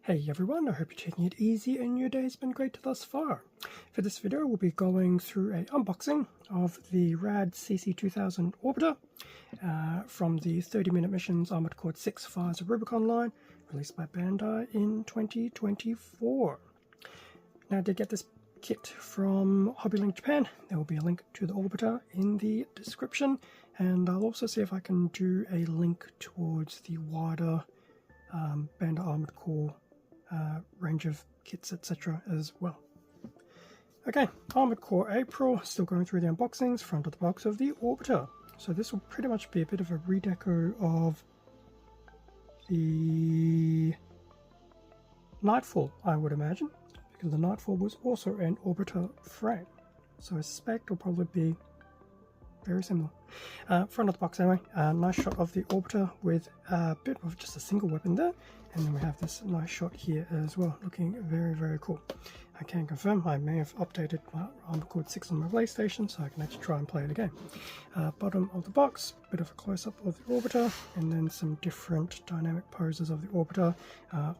Hey everyone, I hope you're taking it easy and your day's been great thus far. For this video we'll be going through an unboxing of the RaD CC-2000 orbiter from the 30-minute missions Armored Core 6 Fires of Rubicon line, released by Bandai in 2024. Now to get this kit from HobbyLink Japan, there will be a link to the orbiter in the description, and I'll also see if I can do a link towards the wider Bandai Armored Core range of kits, etc. as well. Okay, Armored Core April, still going through the unboxings, front of the box of the orbiter. So this will pretty much be a bit of a redeco of the Nightfall, I would imagine, because the Nightfall was also an orbiter frame. So I suspect it'll probably be very similar. Front of the box anyway, nice shot of the orbiter with a bit of just a single weapon there, and then we have this nice shot here as well, looking very, very cool. I can confirm I may have updated my Armored Core 6 on my PlayStation, so I can actually try and play it again. Bottom of the box, bit of a close-up of the orbiter, and then some different dynamic poses of the orbiter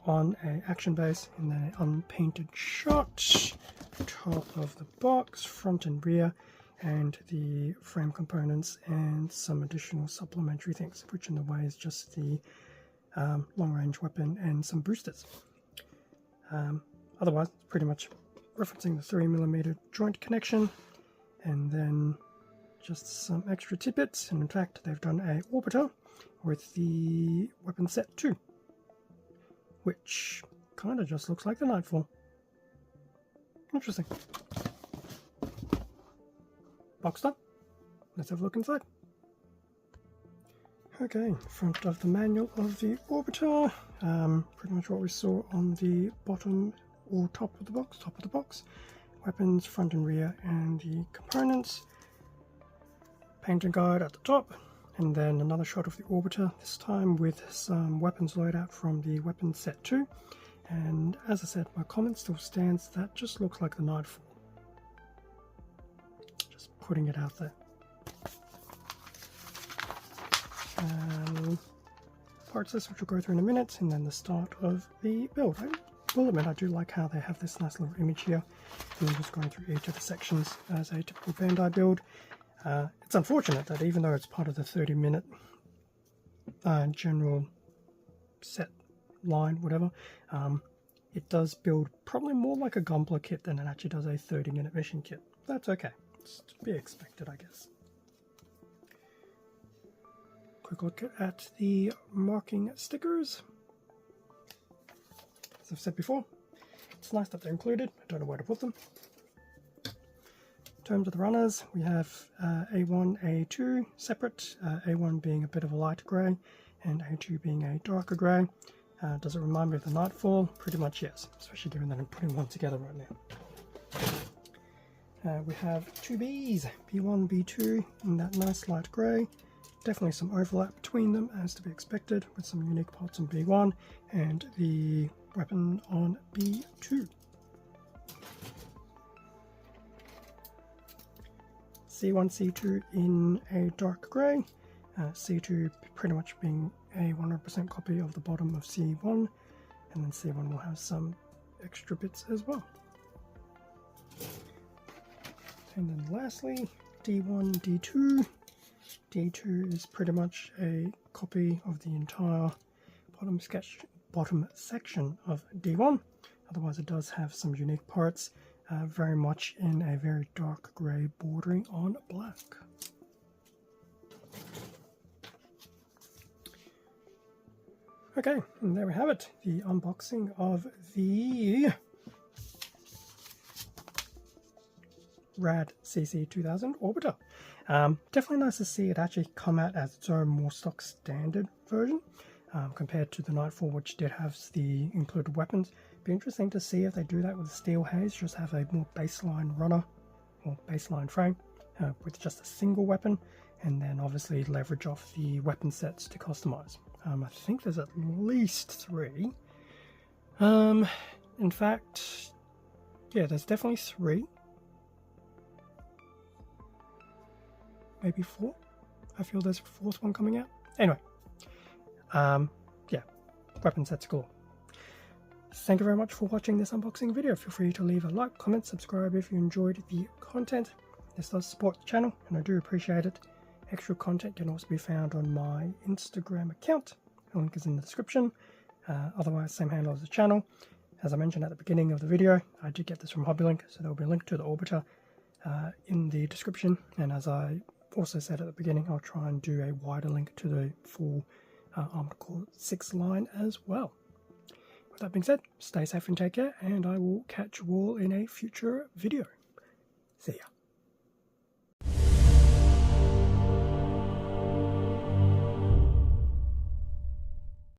on an action base, and then an unpainted shot. Top of the box, front and rear, and the frame components and some additional supplementary things, which in the way is just the long-range weapon and some boosters. Otherwise, it's pretty much referencing the 3mm joint connection, and then just some extra tidbits. And in fact, they've done a orbiter with the weapon set 2, which kind of just looks like the Nightfall. Interesting. Boxed up. Let's have a look inside. Okay, front of the manual of the orbiter. Pretty much what we saw on the bottom or top of the box. Weapons, front and rear, and the components. Painting guide at the top, and then another shot of the orbiter, this time with some weapons loadout from the weapon set 2. And as I said, my comment still stands, that just looks like the Nightfall. Putting it out there. Parts list, which we'll go through in a minute, and then the start of the build. I will admit I do like how they have this nice little image here, and then just going through each of the sections as a typical Bandai build. It's unfortunate that even though it's part of the 30-minute general set line, whatever, it does build probably more like a Gunpla kit than it actually does a 30-minute mission kit. That's okay. It's to be expected, I guess. Quick look at the marking stickers. As I've said before, it's nice that they're included. I don't know where to put them. In terms of the runners, we have A1, A2 separate, A1 being a bit of a lighter grey, and A2 being a darker grey. Does it remind me of the Nightfall? Pretty much yes, especially given that I'm putting one together right now. We have two Bs, B1, B2 in that nice light grey. Definitely some overlap between them as to be expected, with some unique parts on B1 and the weapon on B2. C1, C2 in a dark grey, C2 pretty much being a 100% copy of the bottom of C1, and then C1 will have some extra bits as well. And then lastly, D1, D2. D2 is pretty much a copy of the entire bottom section of D1. Otherwise, it does have some unique parts, very much in a very dark grey bordering on black. Okay, and there we have it, the unboxing of the RaD CC-2000 orbiter. Definitely nice to see it actually come out as its own more stock standard version, compared to the Nightfall, which did have the included weapons. Be interesting to see if they do that with the Steel Haze, just have a more baseline runner or baseline frame with just a single weapon, and then obviously leverage off the weapon sets to customize. I think there's at least 3. In fact, yeah, there's definitely 3. Maybe 4. I feel there's a 4th one coming out. Anyway, yeah, weapon sets cool. Thank you very much for watching this unboxing video. Feel free to leave a like, comment, subscribe if you enjoyed the content. This does support the channel and I do appreciate it. Extra content can also be found on my Instagram account. The link is in the description. Otherwise, same handle as the channel. As I mentioned at the beginning of the video, I did get this from HobbyLink, so there will be a link to the orbiter in the description. And as I also said at the beginning, I'll try and do a wider link to the full Armored Core 6 line as well. With that being said, stay safe and take care, and I will catch you all in a future video. See ya.